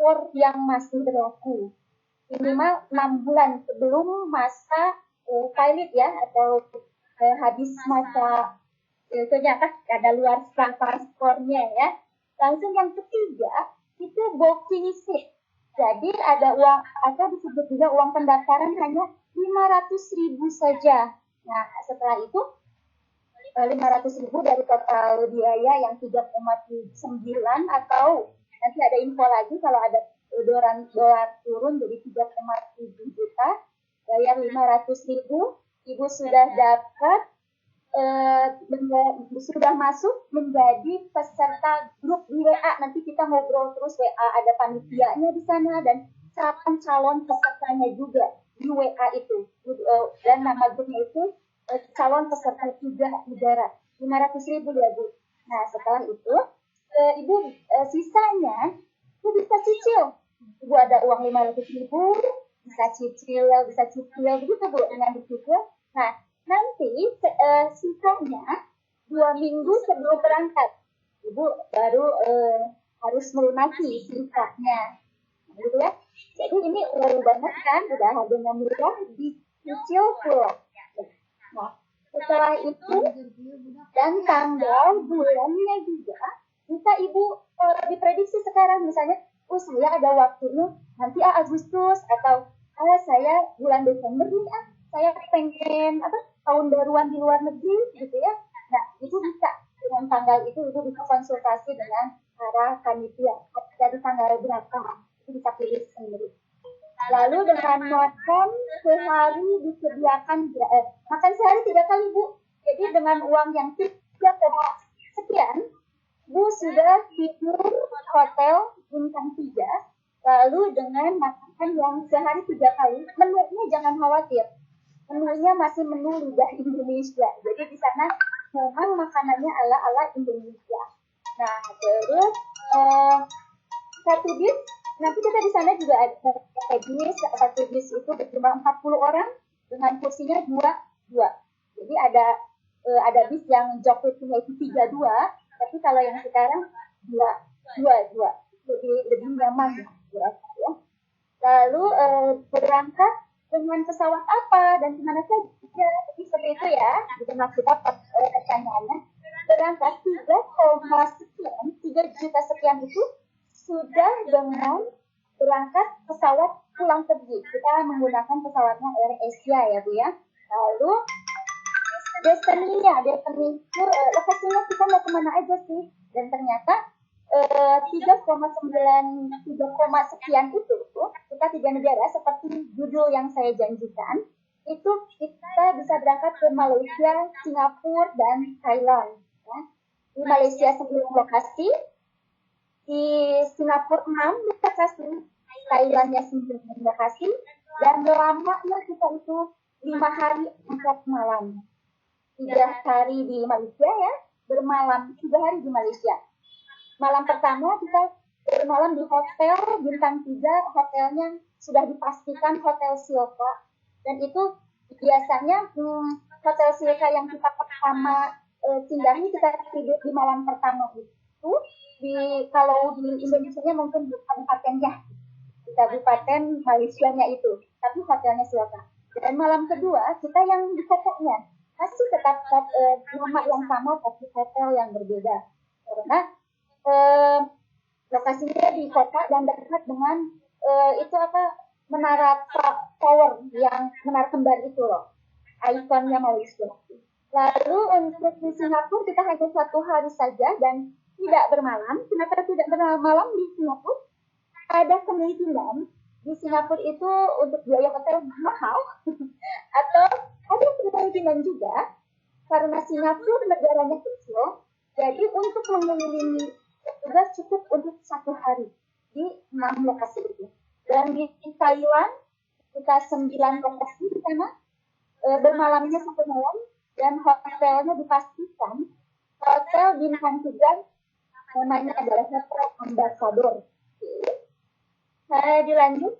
paspor yang masih berlaku. Minimal 6 bulan sebelum masa valid ya, atau habis masa ternyata ada luar paspornya ya. Langsung yang ketiga itu booking seat. Jadi ada uang, atau disebut juga uang pendaftaran hanya 500.000 saja. Nah, setelah itu 500.000 dari total biaya yang 3,9, atau nanti ada info lagi kalau ada dolar turun jadi 3,7 juta, bayar 500.000, ibu sudah dapat sudah masuk menjadi peserta grup di WA. Nanti kita ngobrol terus WA, ada panitianya di sana dan calon pesertanya juga di WA itu, dan nama grupnya itu calon peserta 3 negara. 500.000 ya Bu. Nah setelah itu ibu sisanya ibu bisa cicil. Ibu ada uang 500.000, bisa cicil begitu Bu, dengan dicicil. Nah nanti sisanya 2 minggu sebelum berangkat ibu baru harus melunasi sisanya, gitu ya. Jadi ini baru banget kan, udah harganya murah, dicicil pulang. Nah setelah itu dan tanggal bulannya juga bisa ibu diprediksi sekarang, misalnya saya ada waktunya nanti Agustus, atau saya bulan Desember nih saya pengen tahun baruan di luar negeri gitu ya. Nah itu bisa dengan tanggal itu ibu bisa konsultasi dengan para panitia dari tanggal berapa, itu bisa pilih sendiri. Lalu dengan makan sehari disediakan makan sehari 3 kali Bu. Jadi dengan uang yang 3 sekian Bu sudah tidur hotel bintang 3, lalu dengan makan yang sehari 3 kali. Menunya jangan khawatir, menunya masih menu lidah Indonesia. Jadi di sana memang makanannya ala Indonesia. Nah terus satu bis, nanti kita di sana juga ada satu bis itu berjumlah 40 orang dengan kursinya 2. Jadi ada bis yang jok kursinya itu 32, tapi kalau yang sekarang 2. Lebih nyaman ya. Lalu berangkat dengan pesawat apa dan kemana saja, seperti itu ya. Jadi kita pertanyaannya berangkat 3 juta sekian itu sudah dengan berangkat pesawat pulang pergi. Kita menggunakan pesawatnya Air Asia ya Bu ya. Lalu destinasinya itu lokasinya kita mau kemana aja sih, dan ternyata 3,9 sekian itu kita 3 negara seperti judul yang saya janjikan. Itu kita bisa berangkat ke Malaysia, Singapura dan Thailand ya. Di Malaysia 9 lokasi, di Singapura 6 lokasi, Thailandnya 9 lokasi, dan lamanya kita itu 5 hari 4 malam. 3 hari di Malaysia ya, bermalam 3 hari di Malaysia. Malam pertama kita bermalam di hotel bintang 3, hotelnya sudah dipastikan Hotel Silka, dan itu biasanya Hotel Silka yang kita pertama singgahi, kita tidur di malam pertama itu kalau di Indonesia mungkin di kabupatennya, di kabupaten Malaysianya itu, tapi hotelnya Silka. Dan malam kedua kita yang di kotanya masih tetap nama yang sama tapi hotel yang berbeda, karena lokasinya di kota dan dekat dengan menara tower yang menara kembar itu loh, ikonnya Malaysia. Lalu untuk di Singapura kita hanya 1 hari saja dan tidak bermalam. Kenapa tidak bermalam di Singapura? Ada kemungkinan di Singapura itu untuk biaya hotel mahal atau ada kemungkinan juga karena Singapura negaranya kecil, jadi untuk mengelilingi tugas cukup untuk 1 hari di 6 lokasi itu. Dan di Thailand kita 9 lokasi di sana, bermalamnya 1 malam, dan hotelnya dipastikan hotel bintang 3, namanya adalah Hotel Ambassador. Dilanjut,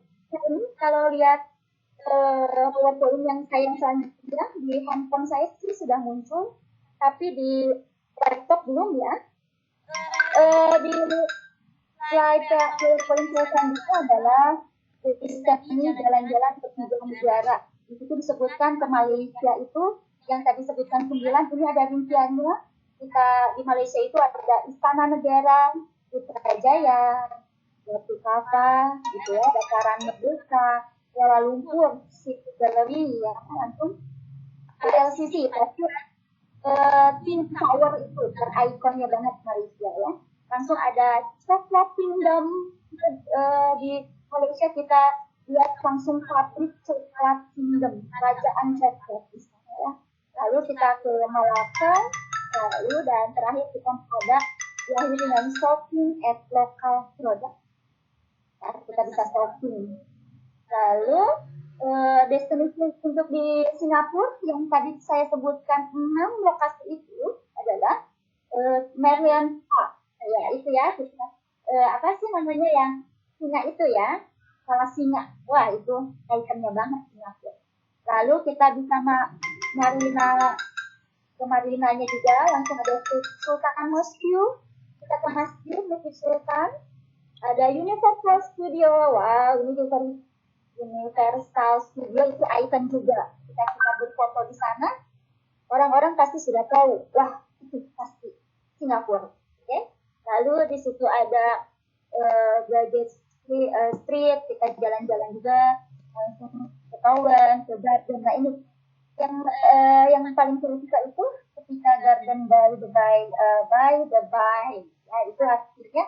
kalau lihat PowerPoint yang saya selanjutnya di handphone saya sih sudah muncul, tapi di laptop belum ya. Di slide yang paling kelihatan itu adalah step ini jalan-jalan ke 3 negara. Itu disebutkan ke Malaysia itu yang tadi sebutkan 9, ini ada rinciannya. Kita di Malaysia itu ada Istana Negara, Putrajaya, Batu Kava, gitu ya, Dataran Merdeka, Kuala Lumpur, City Gallery, ya, langsung LCC, pasti Twin Tower itu terikonnya banget Malaysia ya. Langsung ada Coklat Kingdom, di Malaysia kita lihat langsung pabrik Coklat Kingdom, Kerajaan Coklat di sana ya. Lalu kita ke Malacca, lalu dan terakhir kita ada yang dengan shopping at local product. Nah, kita bisa shopping. Lalu destinasi untuk di Singapura yang tadi saya sebutkan 6 lokasi itu adalah Marian Park. Ya itu ya, apa sih namanya yang singa itu ya, salah singa. Wah itu kaitannya banget Singapura. Lalu kita bisa marina ke marinanya juga, langsung ada Sultan Mosque. Kita ke Masjid Sultan. Ada Universal Studio. Wow, ini juga Universal Studio itu ikon juga. Kita berfoto di sana, orang-orang pasti sudah tahu, wah itu pasti Singapura. Okay? Lalu di situ ada Gadget Street, kita jalan-jalan juga, langsung ke Tower, ke Garden. Nah ini yang paling saya suka itu ketika Garden by the Bay, ya itu artinya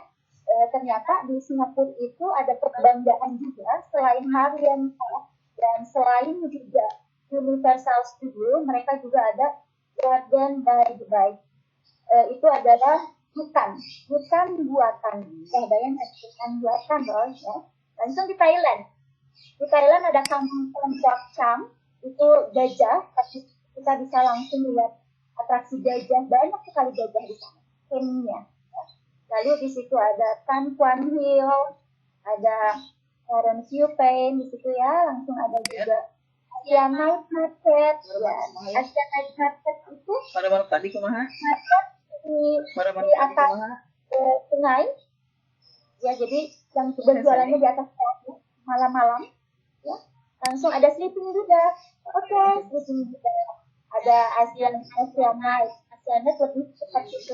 ternyata di Singapura itu ada kebanggaan juga selain Marian Park dan selain juga Universal Studio, mereka juga ada Garden by the Bay. Itu adalah hutan buatan. Bayangkan hutan buatan loh ya. Langsung di Thailand. Di Thailand ada kampung Kuat Cham, itu gajah, tapi kita bisa langsung lihat atraksi gajah, banyak sekali gajah di sana. Kemnya. Lalu di situ ada Tan Kuan Hill, ada Karen View Pain di situ ya, langsung ada juga Asian Night Market. Ya, Asian Night Market itu pada malam tadi kemana? Di atas sungai. Ya, jadi yang berjualannya di atas malam-malam. Ya, langsung ada sleeping juga. Oke, sleeping juga. Ada Asian Night. Asian Night lebih seperti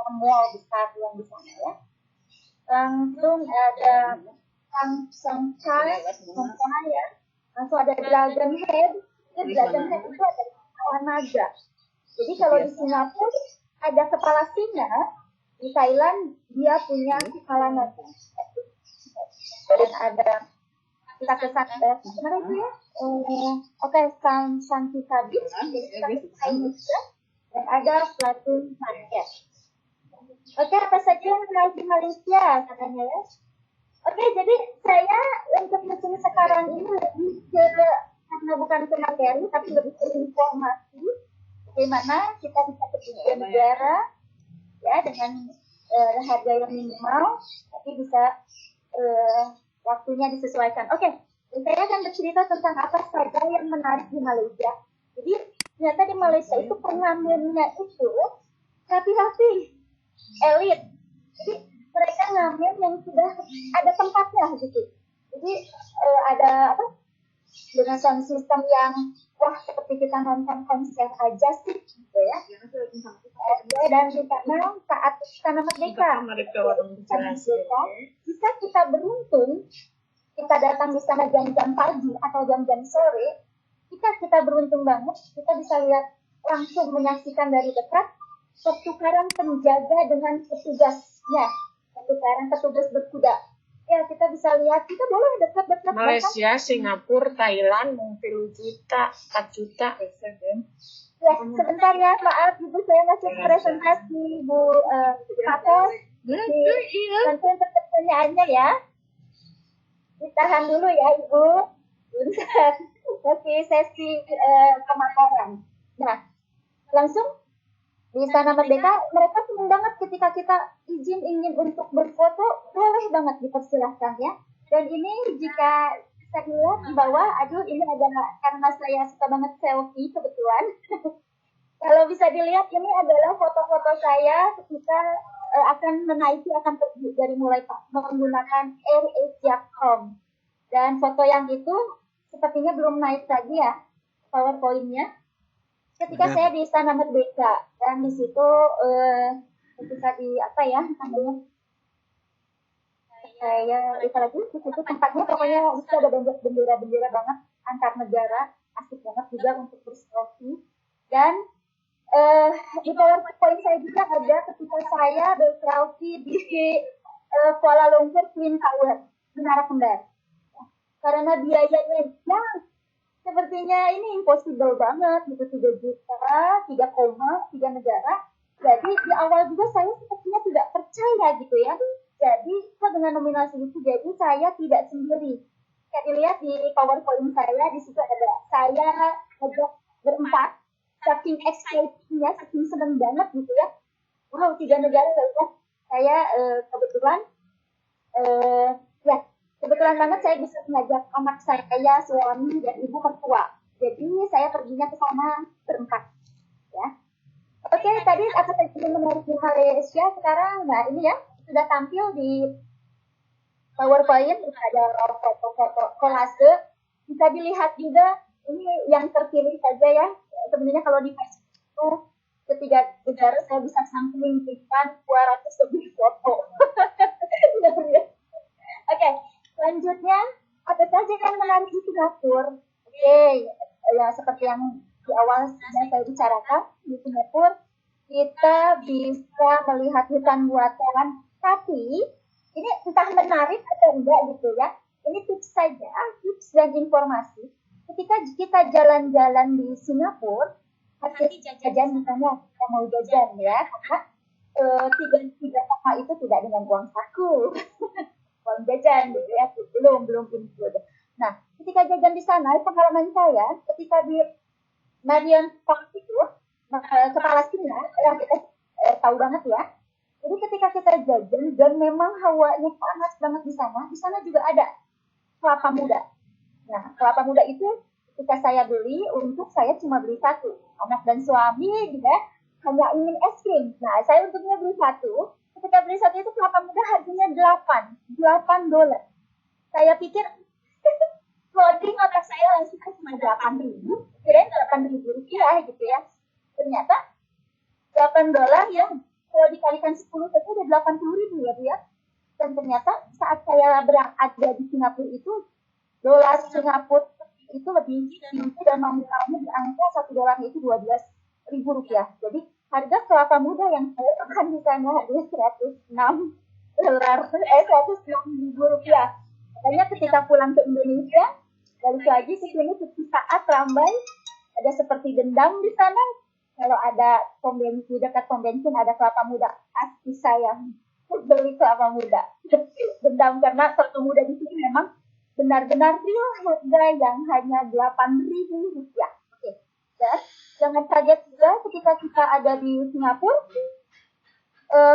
mall besar yang di sana ya. Langsung ada Sangkai ya. Langsung ada Dragon Head. Dragon Head itu ada kepala naga. Jadi kalau di Singapura ada kepala singa, di Thailand dia punya kepala naga. Dan ada kita ke sana itu ya. Oke, Santika Beach, dan ada Platinum Market. Oke, apa saja yang menarik di Malaysia katanya ya. Oke, jadi saya untuk mesin sekarang ini lebih ke, karena bukan ke materi, tapi lebih ke informasi bagaimana kita bisa pergi ke negara ya dengan harga yang minimal, tapi bisa waktunya disesuaikan. Oke, saya akan bercerita tentang apa saja yang menarik di Malaysia. Jadi ternyata di Malaysia itu pengamennya itu rapi-rapi. Elit, jadi mereka ngamen yang sudah ada tempatnya gitu. Jadi ada apa? Dengan sound system yang wah seperti kita nonton konser aja sih, gitu ya. Dan di sana saat Istana Merdeka, jika kita beruntung, kita datang di sana jam-jam pagi atau jam-jam sore, kita beruntung banget, kita bisa lihat langsung menyaksikan dari dekat pertukaran penjaga dengan petugasnya, pertukaran petugas berkuda. Ya, kita bisa lihat, kita boleh dekat-dekat. Malaysia, Singapura, Thailand, mungkin 4 juta. Ya, sebentar ya, maaf Ibu, saya masih presentasi Bu Patos. Nanti untuk pertanyaannya ya. Ditahan dulu ya Ibu. Bentar. Oke, sesi pemaparan. Nah, langsung di Istana Merdeka, mereka senang banget ketika kita ingin untuk berfoto, boleh banget dipersilahkan ya. Dan ini jika bisa dilihat di bawah, aduh ini adalah karena saya suka banget selfie kebetulan. Kalau bisa dilihat ini adalah foto-foto saya ketika akan menaiki, akan pergi dari mulai menggunakan AirAsia.com. Dan foto yang itu sepertinya belum naik lagi ya PowerPoint-nya. Ketika saya di Istana Merdeka, dan di situ ketika di apa ya namanya, saya lupa lagi, di situ tempatnya pokoknya itu ada bendera-bendera banget antar negara, asik banget juga untuk berselfie. Dan di PowerPoint saya juga ada ketika saya berselfie di Kuala Lumpur Twin Tower, Menara Kembar. Karena biayanya ya sepertinya ini impossible banget gitu, 3 juta, 3 negara. Jadi di awal juga saya sepertinya tidak percaya gitu ya. Jadi dengan nominasi itu jadi saya tidak sendiri. Kayak dilihat di PowerPoint saya, di situ ada saya ngajak berempat, saking excitingnya, saking seneng banget gitu ya. Wow, 3 negara ya. Saya kebetulan ya kebetulan banget saya bisa mengajak anak saya, suami, dan ibu mertua. Jadi saya perginya ke sana berempat. Ya. Oke, tadi apa tadi menarik di Malaysia sekarang? Nah ini ya sudah tampil di PowerPoint, ada foto-foto kolase. Bisa dilihat juga ini yang terpilih saja ya. Sebenarnya kalau di Facebook itu ketiga negara saya bisa sampingkan 200 lebih foto. Oke. Selanjutnya, apa saja yang menarik di Singapura? Oke, ya seperti yang di awal sudah saya bicarakan, di Singapura kita bisa melihat hutan buatan, tapi ini entah menarik atau enggak gitu ya. Ini tips saja, tips dan informasi. Ketika kita jalan-jalan di Singapura, hati jajan misalnya kita mau jajan ya, karena tiga sama itu tidak dengan uang saku. Uang jajan gitu ya, belum include. Nah, ketika jajan di sana, pengalaman saya ketika di Marion Park itu kepala Cina yang kita tahu banget ya. Jadi ketika kita jajan dan memang hawanya panas banget di sana juga ada kelapa muda. Nah, kelapa muda itu ketika saya beli, untuk saya cuma beli 1. Anak dan suami juga hanya ingin es krim. Nah, saya untuknya beli 1. Ketika beli 1 itu kelapa muda harganya $8. Saya pikir loading otak saya langsung cuma 8.000, kirain 8.000 rupiah gitu ya. Ternyata $8 yang kalau dikalikan 10 saja udah 80.000 ya Bu ya. Dan ternyata saat saya berada di Singapura itu, dolar Singapura itu lebih tinggi dan nominalnya di angka $1 itu 12.000 rupiah. Jadi harga kelapa muda yang saya makan di sana harganya $106.000. Makanya ketika pulang ke Indonesia, balik lagi ke sini saat ramai, ada seperti dendam di sana. Kalau ada di dekat pom bensin ada kelapa muda, pasti saya beli kelapa muda. Dendam karena kelapa muda di sini memang benar-benar real harga yang hanya $8.000. Oke. Dan jangan kaget juga ketika kita ada di Singapura,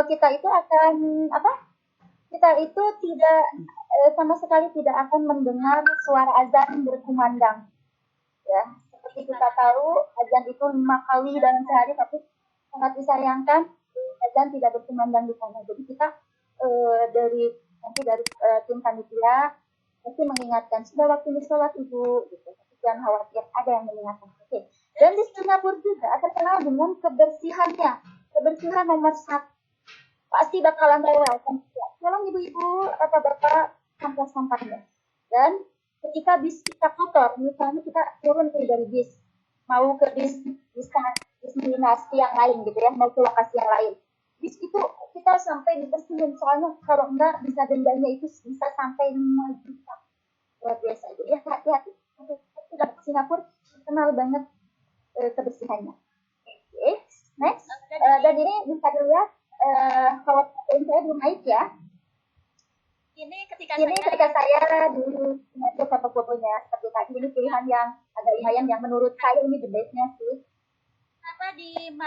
kita itu akan kita itu tidak sama sekali tidak akan mendengar suara azan berkumandang. Ya, seperti kita tahu azan itu 5 kali dalam sehari, tapi sangat disayangkan azan tidak berkumandang di sana. Jadi kita dari tim panitia pasti mengingatkan sudah waktunya sholat ibu, gitu. Jangan khawatir, ada yang mengingatkan. Oke. Dan di Singapura juga terkenal dengan kebersihannya. Kebersihan nomor 1. Pasti bakalan lewat. Tolong ibu-ibu, bapak-bapak, sampah-sampahnya. Dan ketika bis kita kotor, misalnya kita turun dari bis, mau ke destinasi yang lain gitu ya, mau ke lokasi yang lain. Bis itu kita sampai dibersihin, soalnya kalau enggak bisa dendanya itu bisa sampai 5 juta. Luar biasa itu. Ya hati-hati. Singapura kenal banget kebersihannya. Oke, next. Dan ini bisa dilihat kalau saya belum naik ya. Ini ketika saya dulu foto-fotonya seperti tadi, ini pilihan yang agak lumayan yang menurut saya ini the best-nya sih.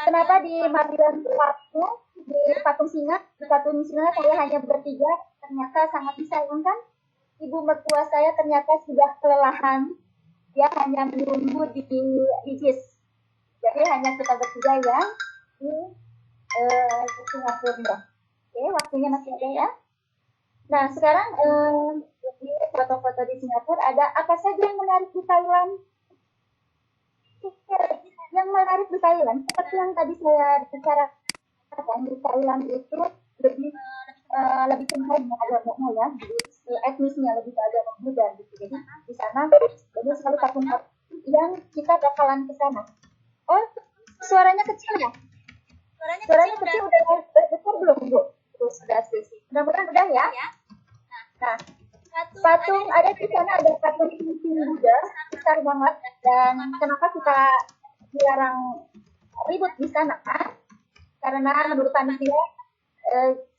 Kenapa di Marion Park di patung singa saya hanya bertiga, ternyata sangat disayangkan. Ibu mertua saya ternyata sudah kelelahan, dia hanya menunggu di bis. Jadi hanya kita bertiga yang di Singapura. Oke, waktunya masih ada ya. Nah, sekarang di foto-foto di Singapura ada apa saja yang menarik di Thailand? Yang menarik di Thailand, seperti yang tadi saya bicarakan, di Thailand itu lebih lebih cenderung agama ya, jadi etnisnya lebih ke agama Buddha gitu. Jadi di sana banyak sekali patung-patung yang kita bakalan ke sana. Oh, suaranya kecil ya? Suaranya kecil udah besar belum, Bu? Terus sudah sih. Mudah-mudahan udah ya. Nah, patung ada di sana, ada patung cincin Buddha besar banget. Dan kenapa kita dilarang ribut di sana? Karena menurut panitia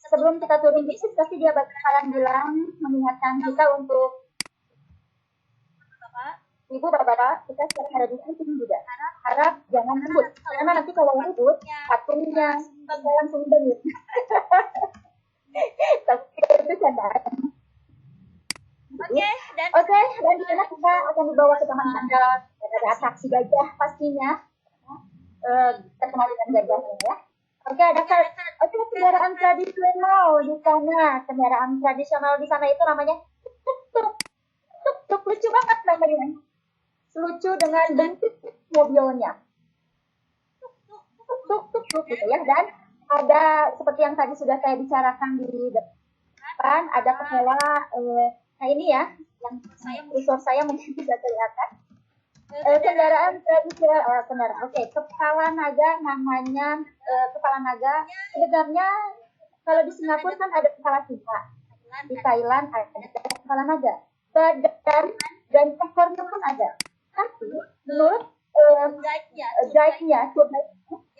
sebelum kita turun bis pasti dia bakalan bilang mengingatkan kita untuk ibu bapak kita sekarang ada di sini juga harap jangan ribut karena nanti kalau ribut patungnya langsung bengit. Tapi itu candaan. Oke, dan di sana kita akan dibawa ke taman mangga, ada atraksi gajah pastinya, terkenal dengan gajahnya ya. Oke, ada kendaraan tradisional di sana. Kendaraan tradisional di sana itu namanya tuk-tuk. Lucu banget namanya. Lucu dengan bentuk mobilnya. Tuk-tuk gitu ya. Dan ada seperti yang tadi sudah saya bicarakan di depan, ada kepala nah ini ya, yang visor saya mungkin bisa kelihatan. Kendaraan tradisional kepala naga namanya kepala naga. Sebenarnya kalau di Singapura kan ada kepala singa, di Thailand ada kepala naga, badan dan ekornya pun ada. Tapi menurut guide-nya,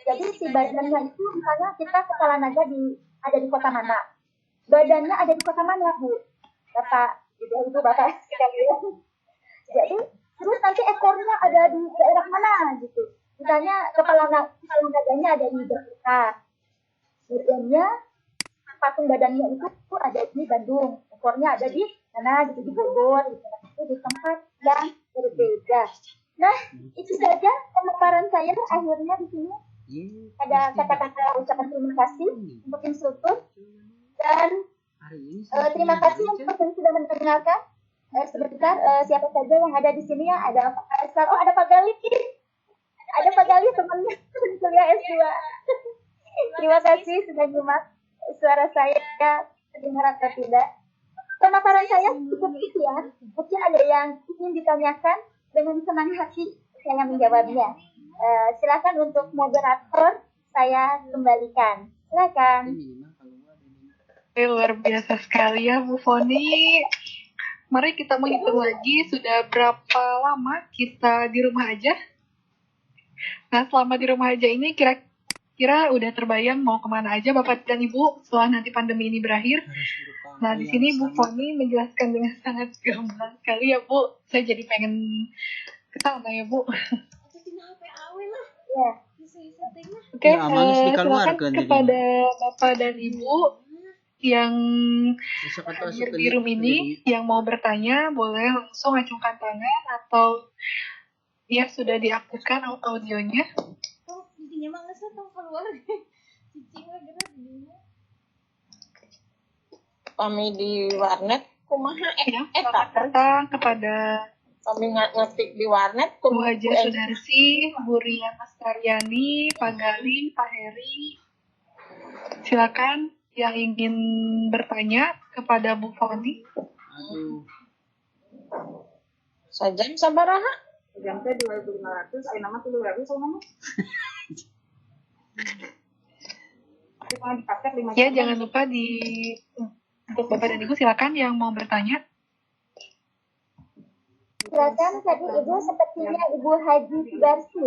jadi si badannya itu misalnya kita kepala naga ada di kota mana, badannya ada di kota mana, Bu, Bapak, Ibu Bapak sekalian. Jadi terus nanti ekornya ada di daerah mana gitu. Misalnya kepala naganya ada di Jakarta, badannya patung badannya itu ada di Bandung, ekornya ada di mana gitu, di Bogor gitu. Itu di tempat yang berbeda. Nah, itu saja pemaparan saya. Akhirnya di sini ada kata-kata ucapan terima kasih untuk instruktur dan terima kasih untuk yang sudah mendengarkan. Sebentar, siapa saja yang ada di sini ya? Ada Pak Faisal. Oh, ada Pak Galih. Ada Pak Galih, temannya kuliah S2. Terima kasih sudah nyimak suara saya terdengar atau tidak. Pemaparan saya cukup sekian. Mungkin ada yang ingin ditanyakan, dengan senang hati saya menjawabnya. Silakan untuk moderator saya kembalikan. Silakan. Luar biasa sekali ya Bu Foni. Mari kita menghitung lagi sudah berapa lama kita di rumah aja. Nah, selama di rumah aja ini kira-kira udah terbayang mau kemana aja Bapak dan Ibu setelah nanti pandemi ini berakhir. Nah, di sini Bu Foni menjelaskan dengan sangat gamblang sekali ya Bu. Saya jadi pengen ke sana ya Bu. Oke, silakan kepada Bapak dan Ibu yang hadir di room ini, yang mau bertanya boleh langsung acungkan tangan atau ya sudah diaktifkan audionya. Kami di warnet kumaha Selamat datang kepada kami ngetik di warnet Bu Haja Sudarsi, Bu Rian Askaryani, Pak Galih, Pak Heri. Silakan yang ingin bertanya kepada Bu Foni. Sajam sabaraha? Jam teh 2.500, ayo nama 3.000 sama Ya, jangan lupa untuk Bapak dan Ibu silakan yang mau bertanya. Silakan tadi Ibu, sepertinya Ibu Haji Sudarsi.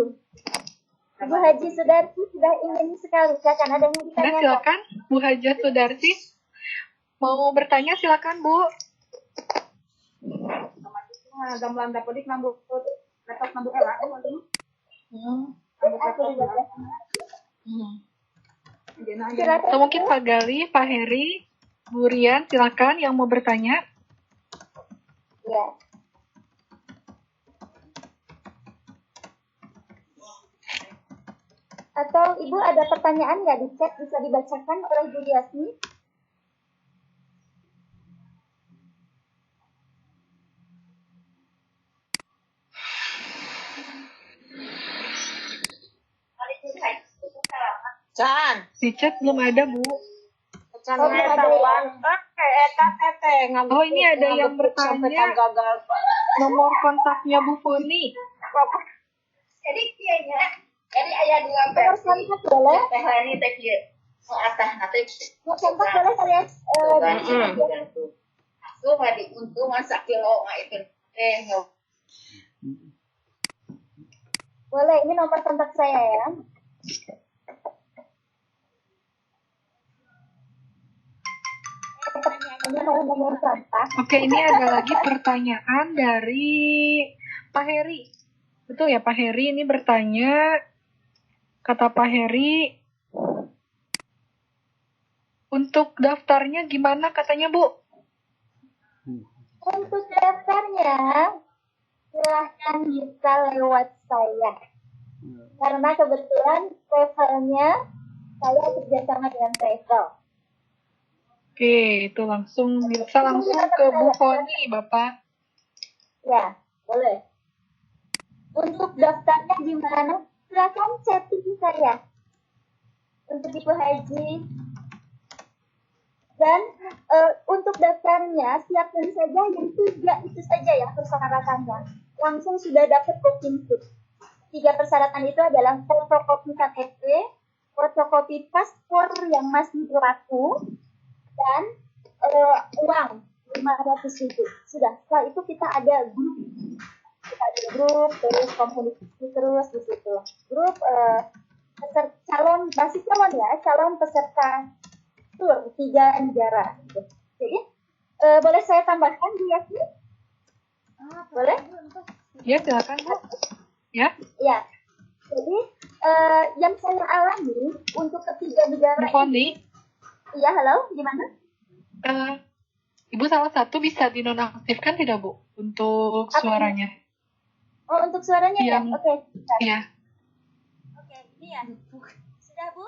Ibu Haji Sudarsi sudah ingin sekali. Silakan, ada yang ditanyakan. Silakan Bu Haja Sudarsi. Mau bertanya silakan Bu. Gamelan dapodik nambut laptop nambut ela Atau mungkin Pak Galih, Pak Heri, Bu Rian, silakan yang mau bertanya. Ya. Atau Ibu ada pertanyaan nggak di chat bisa dibacakan oleh Bu Yasmi? Can. Di chat belum ada, Bu. Can Oh, belum ada ya? eta tete ngabuk. Oh, ini ada yang sampai bertanya. gagal. Nomor kontaknya Bu Foni. Jadi kayaknya jadi ayah dua Nomor versi. kontak boleh? Teh Lani teh kieu. Nu atah nanti Nomor kontak boleh saya Asuh hadi untung masak kilo itu. boleh, ini nomor kontak saya ya. Ini nomor kontak. Oke, ini ada lagi pertanyaan dari Pak Heri. Betul ya, Pak Heri ini bertanya, kata Pak Heri, untuk daftarnya gimana katanya, Bu? Untuk daftarnya, silahkan bisa lewat saya. Karena kebetulan travelnya saya kerjasama dengan travel. Oke, itu bisa langsung ke Bu Foni, Bapak. Ya, boleh. Untuk daftarnya gimana? Silahkan chatting saya. Untuk Ibu Haji. Dan untuk daftarnya, siapkan saja yang 3 itu saja ya persyaratannya. Langsung sudah dapat booking seat. 3 persyaratan itu adalah fotokopi KTP, fotokopi paspor yang masih berlaku, dan uang 500.000. Sudah, setelah itu kita ada grup. Kita ada grup, terus komunikasi terus di situ. Grup calon peserta tur 3 negara. Jadi boleh saya tambahkan Bu Yasmin? Boleh? Ya, silakan, Bu. Ya, Ya. Jadi yang saya alami untuk ketiga negara Bu Foni. Iya, halo, gimana? Ibu salah satu bisa dinonaktifkan tidak, Bu? Untuk suaranya. Oh, untuk suaranya ya? Yang- Oke. Iya. Oke, ini ya. Sudah, Bu?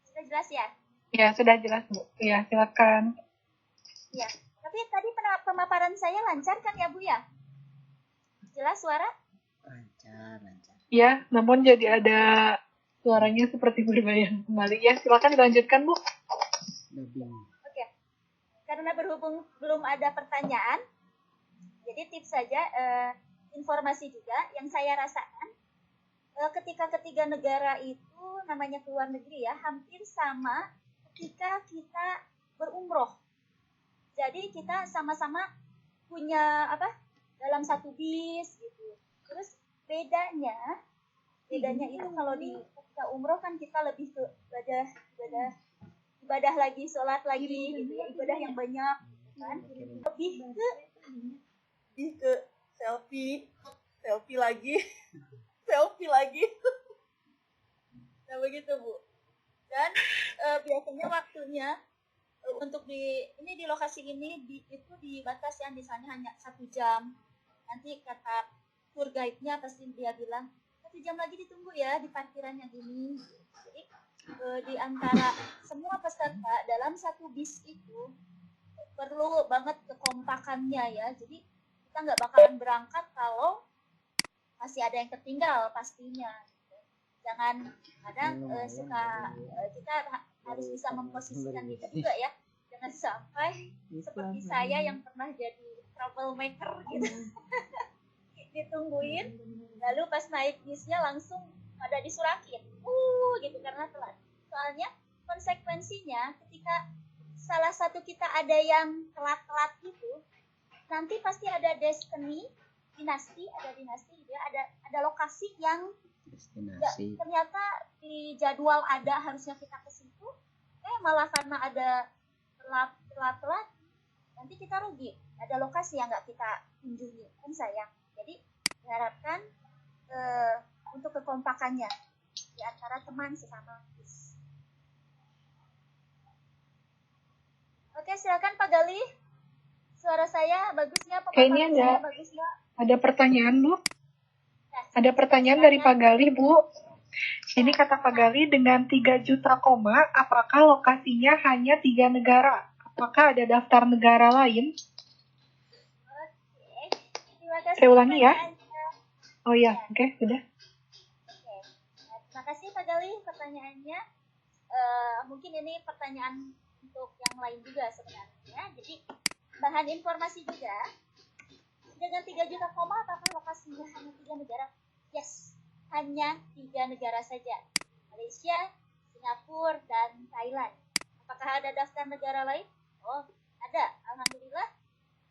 Sudah jelas ya? Ya, sudah jelas, Bu. Ya, silakan. Iya. Tapi tadi pemaparan saya lancar kan ya, Bu ya? Jelas suara? Lancar. Ya, namun jadi ada suaranya seperti berbayang kembali. Ya, silakan dilanjutkan, Bu. Oke. Karena berhubung belum ada pertanyaan, jadi tips saja, informasi juga yang saya rasakan ketika ketiga negara itu namanya keluar negeri ya, hampir sama ketika kita berumroh. Jadi kita sama-sama punya dalam satu bis gitu. Terus bedanya itu kalau di ketika umroh kan kita lebih ke ibadah lagi, sholat lagi gitu ya, ibadah yang banyak kan, lebih ke selfie lagi nah begitu Bu. Dan biasanya waktunya untuk di lokasi ini itu dibatasi ya, misalnya hanya 1 jam. Nanti kata tour guide-nya pasti dia bilang 1 jam lagi ditunggu ya di parkiran yang ini. Jadi di antara semua peserta dalam satu bis itu perlu banget kekompakannya ya. Jadi kita nggak bakalan berangkat kalau masih ada yang tertinggal pastinya. Jangan kadang kita harus bisa memposisikan diri juga ya. Jangan sampai seperti saya yang pernah jadi troublemaker gitu. Ditungguin, lalu pas naik bisnya langsung pada disurakin. Gitu karena telat. Soalnya konsekuensinya ketika salah satu kita ada yang telat-telat gitu, nanti pasti ada dinasti dia ada lokasi yang ternyata di jadwal ada harusnya kita ke situ, malah karena ada telat nanti kita rugi, ada lokasi yang nggak kita kunjungi, kan sayang. Jadi diharapkan untuk kekompakannya di antara teman sesama bis. Oke, silakan Pak Gali. Suara saya bagus nggak? Kayaknya Pemaparan saya bagus nggak? ada pertanyaan, Bu. Ada pertanyaan dari Pak Gali, Bu. Ini kata Pak Gali, dengan 3 juta koma, apakah lokasinya hanya 3 negara? Apakah ada daftar negara lain? Oke, terima kasih. Saya ulangi ya. pertanyaannya. Oh iya, oke, sudah. Oke, terima kasih Pak Gali pertanyaannya. Mungkin ini pertanyaan untuk yang lain juga sebenarnya. Jadi bahan informasi juga. Dengan 3 juta koma, apakah lokasinya hanya 3 negara? Yes, hanya 3 negara saja. Malaysia, Singapura, dan Thailand. Apakah ada daftar negara lain? Oh, ada. Alhamdulillah.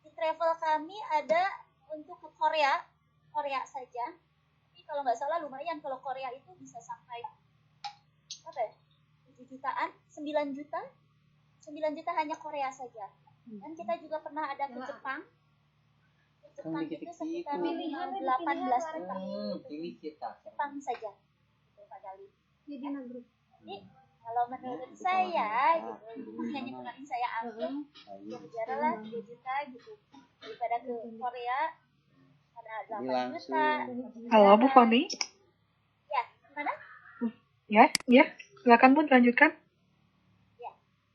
Di travel kami ada untuk ke Korea saja. Tapi kalau nggak salah lumayan kalau Korea itu bisa sampai apa ya? 7 jutaan, 9 juta. 9 juta hanya Korea saja. Dan kita juga pernah ada ke Jepang. Ke Jepang itu sekitar 18 juta. Jepang saja. Itu Pak Gali. Jadi kalau menurut saya gitu, hanya kemarin saya ambil ya negara lah 3 juta gitu. Daripada ke Korea ada 8 juta. Halo Bu Foni. Ya, gimana? Ya, silakan Bu lanjutkan.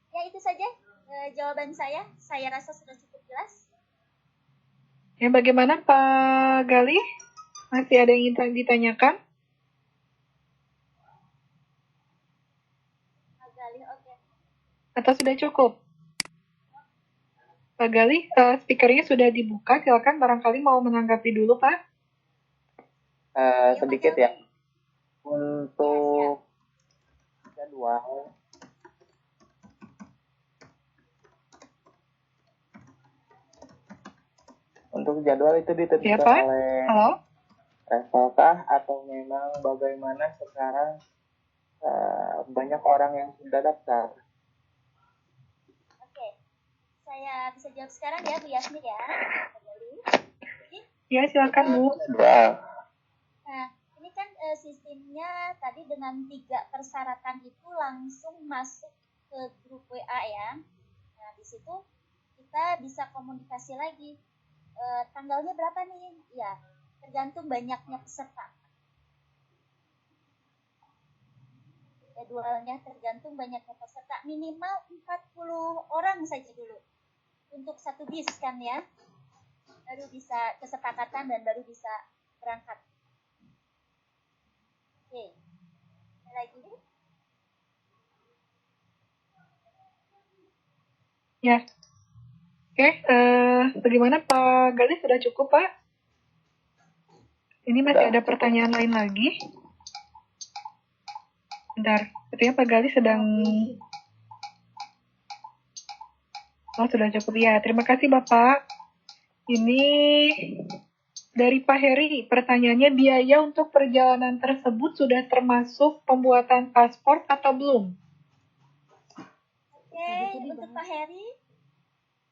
Ya itu saja jawaban saya. Saya rasa sudah cukup jelas. Ya, bagaimana Pak Gali? Masih ada yang ingin ditanyakan? Pak Gali, oke. Atau sudah cukup? Pak Gali, speakernya sudah dibuka. Silakan barangkali mau menanggapi dulu Pak. Sedikit ya. Untuk jadwal. Untuk jadwal itu ditentukan oleh travelkah atau memang bagaimana sekarang banyak orang yang sudah daftar? Oke, saya bisa jawab sekarang ya Bu Yasmin ya. Ya silakan Bu. Nah, ini kan sistemnya tadi dengan 3 persyaratan itu langsung masuk ke grup WA ya. Nah di situ kita bisa komunikasi lagi. Tanggalnya berapa nih? Ya, tergantung banyaknya peserta. Jadwalnya tergantung banyaknya peserta. Minimal 40 orang saja dulu. Untuk satu bis kan ya. Baru bisa kesepakatan dan baru bisa berangkat. Oke. Ada lagi? Ya. Oke, bagaimana Pak Gali, sudah cukup Pak? Ini masih ada pertanyaan lain lagi. Bentar, sepertinya Pak Gali sedang... Oh, sudah cukup ya. Terima kasih Bapak. Ini dari Pak Heri, pertanyaannya biaya untuk perjalanan tersebut sudah termasuk pembuatan paspor atau belum? Oke, untuk Pak Heri,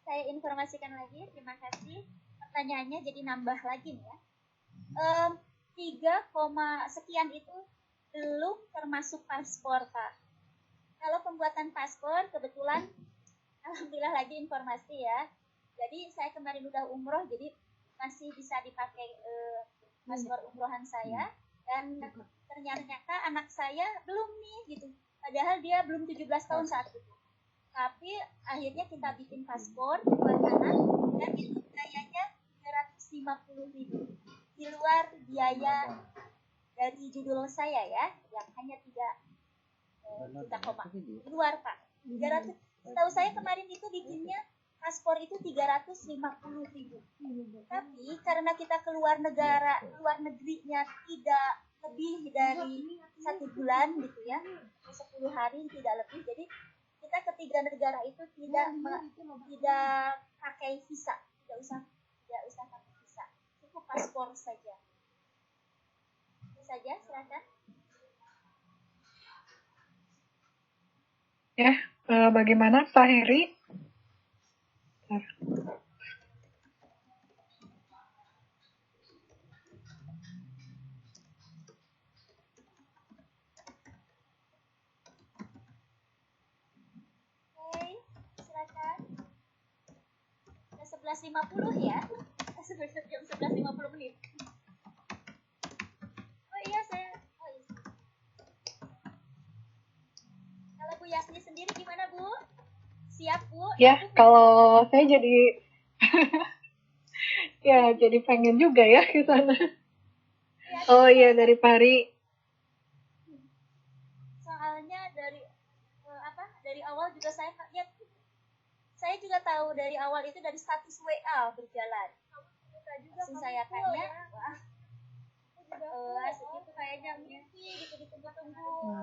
saya informasikan lagi, terima kasih. Pertanyaannya jadi nambah lagi nih ya. 3, sekian itu belum termasuk paspor Pak. Kalau pembuatan paspor kebetulan, alhamdulillah lagi informasi ya. Jadi saya kemarin udah umroh, jadi masih bisa dipakai paspor umrohan saya. Dan ternyata anak saya belum nih gitu. Padahal dia belum 17 tahun saat itu. Tapi akhirnya kita bikin paspor buat anak dan itu biayanya 350.000 di luar biaya dari judul saya ya, yang hanya 3 juta koma. Di luar Pak. 300. Setahu saya kemarin itu bikinnya paspor itu 350.000. Tapi karena kita keluar negara, luar negerinya tidak lebih dari 1 bulan gitu ya, 10 hari tidak lebih, jadi kita ke 3 negara itu tidak pakai visa, tidak usah pakai visa, cukup paspor saja. Itu saja, silakan. Ya, bagaimana Pak Heri? Oke, silakan. Udah 11.50 ya. Jam 11.50 menit. Oh iya, Kalau Bu Yasni sendiri gimana Bu? Siap Bu? Ya, kalau saya jadi ya jadi pengen juga ya ke sana. Oh iya, dari Pari. juga saya juga tahu dari awal itu dari status WA berjalan. Langsung saya tanya, wah, itu kayaknya mimpi gitu ditunggu-tunggu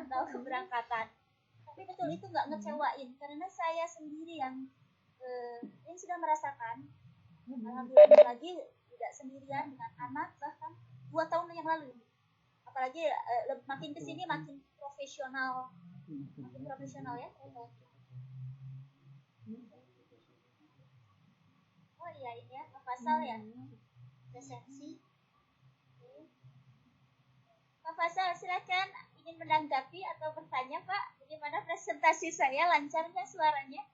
atau keberangkatan. Tapi betul itu nggak ngecewain karena saya sendiri yang sudah merasakan. Alhamdulillah lagi tidak sendirian dengan anak bahkan 2 tahun yang lalu. Apalagi makin kesini makin profesional ya. Oh iya ini ya Pak Faisal ya presentasi. Pak Faisal silakan ingin menanggapi atau bertanya Pak, bagaimana presentasi saya, lancar nggak suaranya?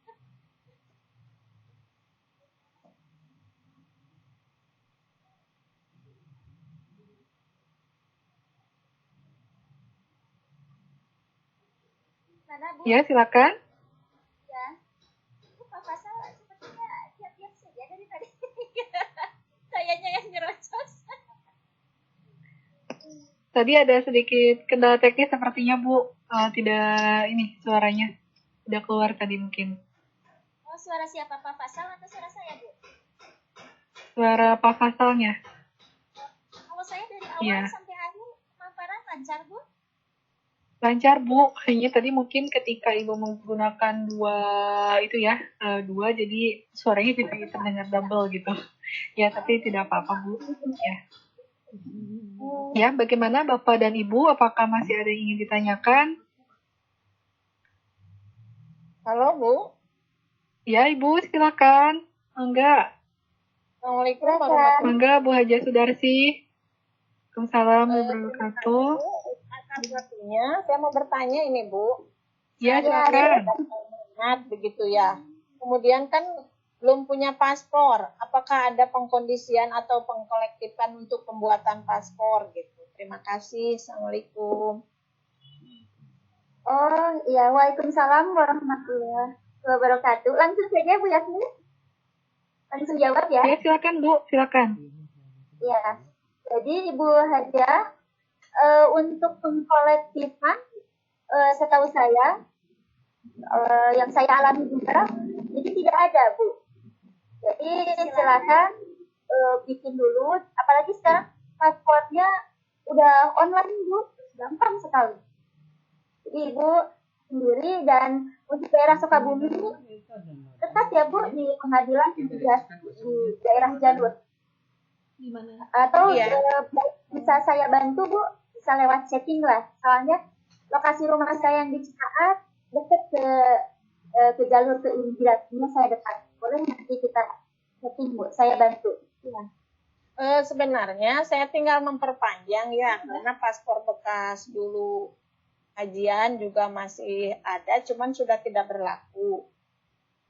Mana, Bu? Ya, silakan. Ya. Pak Faisal sepertinya diam-diam saja dari tadi. Kayaknya yang nyerocos. Tadi ada sedikit kendala teknis sepertinya, Bu. Tidak ini suaranya. Udah keluar tadi mungkin. Oh, suara siapa? Pak Faisal atau suara saya, Bu? Suara Pak Faisalnya. Kalau saya dari awal sampai akhir pemaparan lancar, Bu? Lancar, Bu. Hanya tadi mungkin ketika Ibu menggunakan dua, jadi suaranya jadi terdengar double gitu. Ya, tapi tidak apa-apa, Bu. Ya. Ya, bagaimana Bapak dan Ibu? Apakah masih ada yang ingin ditanyakan? Halo, Bu. Ya, Ibu, silakan. Enggak. Assalamualaikum warahmatullahi wabarakatuh. Enggak, Bu Haja Sudarsi. Waalaikumsalam warahmatullahi wabarakatuh. Atas waktunya, saya mau bertanya ini, Bu. Ya, silakan. Ingat begitu ya. Kemudian kan belum punya paspor. Apakah ada pengkondisian atau pengkolektifan untuk pembuatan paspor gitu? Terima kasih. Assalamualaikum. Oh, iya. Waalaikumsalam warahmatullahi wabarakatuh. Langsung saja, Bu Yasmin. Langsung jawab ya. Ya, silakan, Bu. Silakan. Ya. Jadi, Ibu Haja, untuk pengkolektifan, setahu saya, yang saya alami juga, jadi tidak ada, Bu. Jadi, silakan bikin dulu. Apalagi sekarang paspornya udah online, Bu. Gampang sekali. Jadi, Ibu sendiri dan untuk daerah Sukabumi ini dekat ya Bu di pengadilan di daerah Jalur. Atau bisa saya bantu Bu, bisa lewat chatting lah. Soalnya lokasi rumah saya yang di Cikaat dekat ke jalur ke imigrasinya saya dekat. Boleh nanti kita chatting Bu, saya bantu. Ya. Sebenarnya saya tinggal memperpanjang ya, karena paspor bekas dulu kajian juga masih ada, cuman sudah tidak berlaku.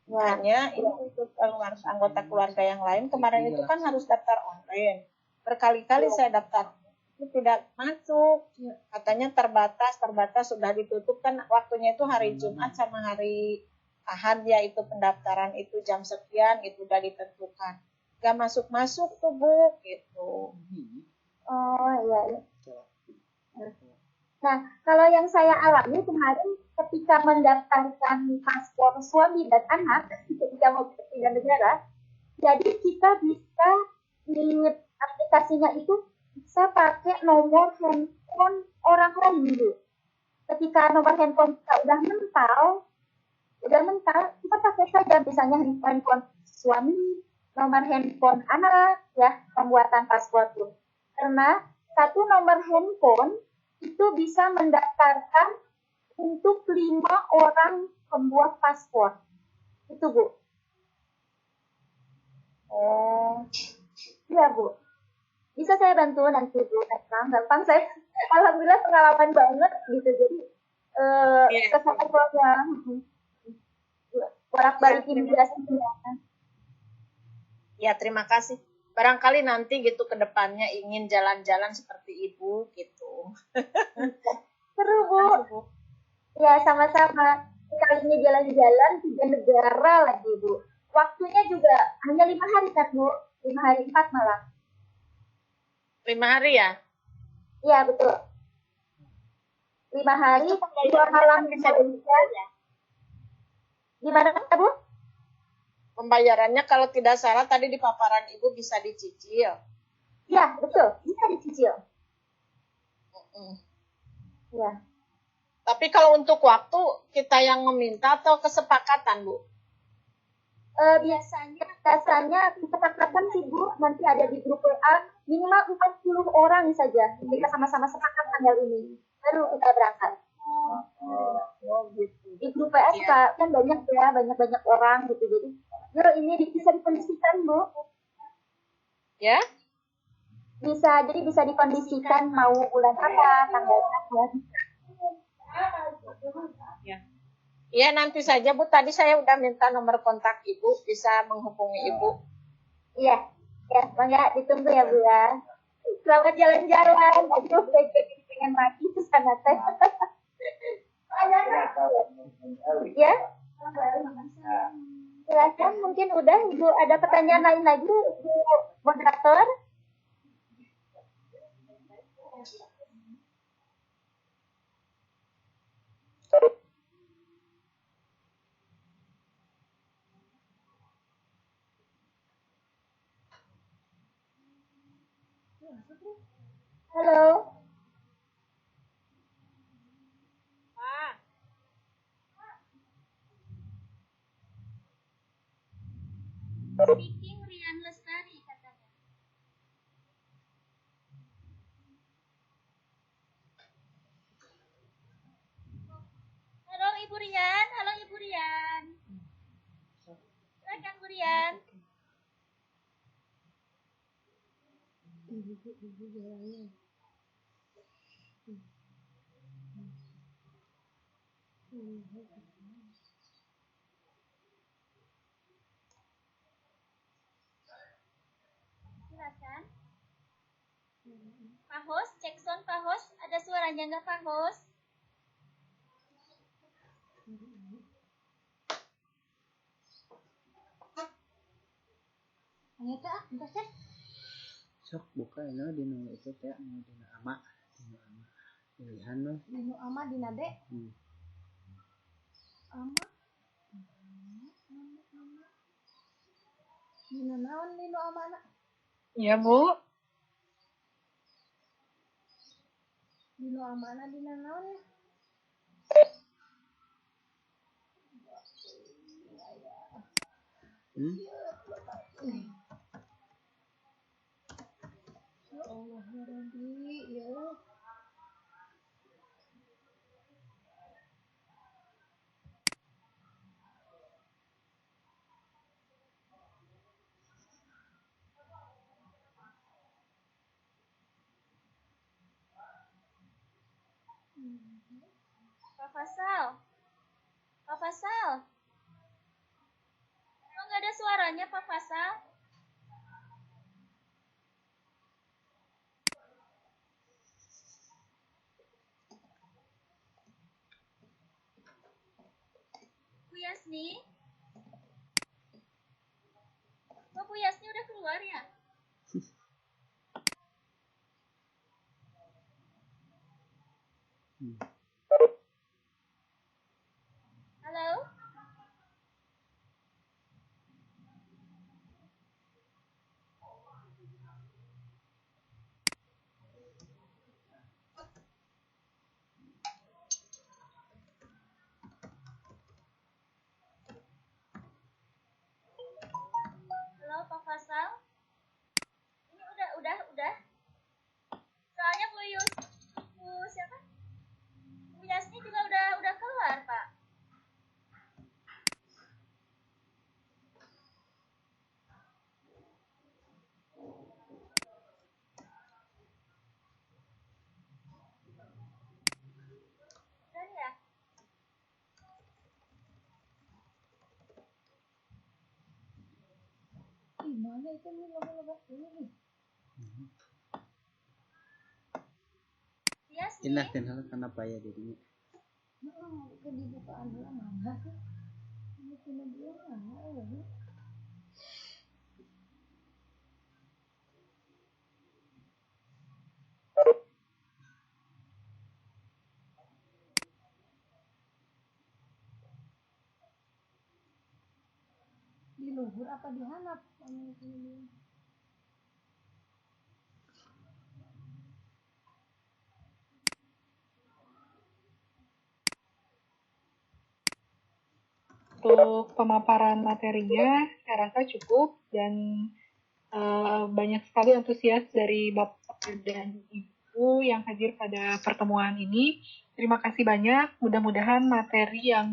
Hanya itu untuk anggota keluarga yang lain kemarin itu kan harus daftar online. Berkali-kali saya daftar, itu tidak masuk. Katanya terbatas sudah ditutup kan waktunya itu hari Jumat sama hari Ahad ya, itu pendaftaran itu jam sekian itu udah ditentukan. Gak masuk tuh Bu gitu. Oh iya. Nah, kalau yang saya alami kemarin ketika mendaftarkan paspor suami dan anak ketika mau pindah negara, jadi kita bisa di aplikasinya itu bisa pakai nomor handphone orang lain dulu. Ketika nomor handphone kita udah mental, kita pakai saja misalnya handphone suami, nomor handphone anak, ya pembuatan paspor pun. Karena satu nomor handphone itu bisa mendaftarkan untuk 5 orang pembuat paspor. Itu Bu. Oh, iya Bu. Bisa saya bantu nanti Bu. Gampang saya. Alhamdulillah pengalaman banget gitu. Jadi kesalahan keluarga. Bolak-balik imigrasi. Ya terima kasih. Barangkali nanti gitu ke depannya ingin jalan-jalan seperti Ibu gitu. Seru Bu. Ya sama-sama. Kali ini jalan-jalan 3 negara lagi Bu. Waktunya juga hanya 5 hari kan Bu? 5 hari 4 malam. 5 hari ya? Iya betul. 5 hari 2 malam di Indonesia. Gimana Bu? Pembayarannya kalau tidak salah tadi di paparan Ibu bisa dicicil. Ya, betul. Bisa dicicil. Ya. Tapi kalau untuk waktu, kita yang meminta atau kesepakatan, Bu? Biasanya kesepakatan sih Bu, nanti ada di grup WA, minimal 40 orang saja. Kita sama-sama sepakat tanggal ini. Baru kita berangkat. Di grup WA suka, kan banyak ya, banyak orang gitu. Jadi, yuk ini bisa dikondisikan Bu. Ya? Jadi bisa dikondisikan mau bulan apa, tanggal apa. Ya. Iya, nanti saja Bu. Tadi saya udah minta nomor kontak Ibu, bisa menghubungi Ibu. Iya, ya, Bangga ditunggu ya Bu ya. Selamat jalan-jalan. Aduh, pengen mati ke sana teh. Ya. Silakan, mungkin udah Ibu ada pertanyaan lain lagi Bu moderator? Halo. Speaking Rian Lestari katanya. Halo Ibu Rian, halo Ibu Rian. Silakan Bu Rian. Silakan. Pak Hos, cek sound Pak Hos, ada suaranya nggak Pak Hos? Ayo tak, entar cek. Sok buka ya dino itu teh dino ama pilihan mah Dino ama dina de. Ama. Dino naon dino amana? Ya, Bu. Dino amana dina naon ya? Ya Allah ya Rabbi, ya. Pak Fasal. Pak Fasal. Kok nggak ada suaranya Pak Fasal? Bu Yasni? Kok Bu Yasni udah keluar ya? Halo? Halo Pak Fasal? Ini udah. Soalnya Bu siapa? Bu Yasni juga udah keluar, Pak. Dan ya? Gimana itu nih lomba-lomba ini nih? Yasni? Inah kenal kenapa ya dirinya Ke dibukaan dulu mana sih? Ini cuma dia mana? luhur apa di handap? Untuk pemaparan materinya, saya rasa cukup dan banyak sekali antusias dari Bapak dan Ibu yang hadir pada pertemuan ini. Terima kasih banyak. Mudah-mudahan materi yang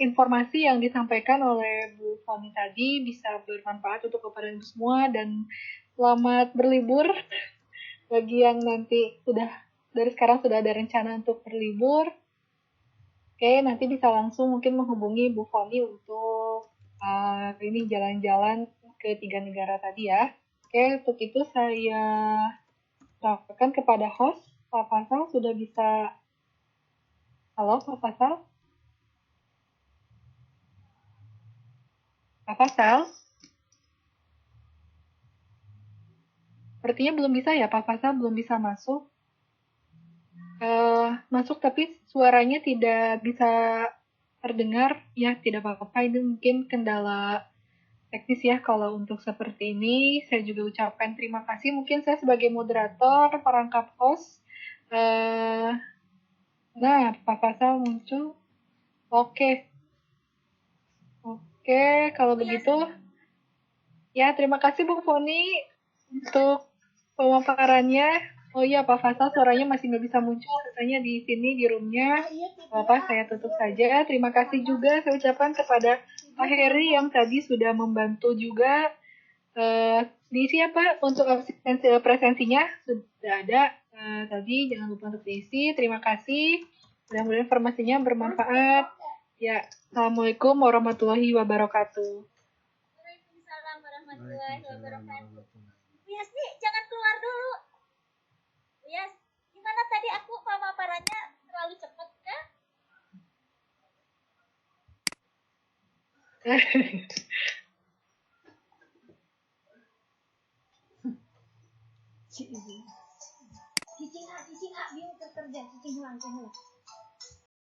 informasi yang disampaikan oleh Bu Foni tadi bisa bermanfaat untuk kepada Ibu semua dan selamat berlibur bagi yang nanti dari sekarang sudah ada rencana untuk berlibur. Oke, nanti bisa langsung mungkin menghubungi Bu Foni untuk ini jalan-jalan ke 3 negara tadi ya. Oke, untuk itu saya sampaikan kepada host, Pak Fasal sudah bisa. Halo, Pak Fasal? Pak Fasal? Sepertinya belum bisa ya, Pak Fasal belum bisa masuk. Masuk tapi suaranya tidak bisa terdengar. Ya, tidak apa-apa, ini mungkin kendala teknis ya. Kalau untuk seperti ini, saya juga ucapkan terima kasih. Mungkin saya sebagai moderator, perangkap host. Nah, Pak Fasal muncul. Oke, kalau begitu, ya terima kasih Bu Foni untuk pemaparannya. Oh iya, Pak Fasal suaranya masih nggak bisa muncul, katanya di sini di roomnya. Bapak, saya tutup saja. Terima kasih juga saya ucapkan kepada Pak Heri yang tadi sudah membantu juga. Diisi apa untuk asistensi presensinya sudah ada tadi, jangan lupa untuk diisi. Terima kasih. Mudah-mudahan informasinya bermanfaat. Ya, Assalamualaikum warahmatullahi wabarakatuh. Waalaikumsalam warahmatullahi wabarakatuh. Yes, nih, jangan keluar dulu. Yes, gimana tadi aku pemaparannya terlalu cepat kah? Cicing hak, biar kerja, cicing ulang.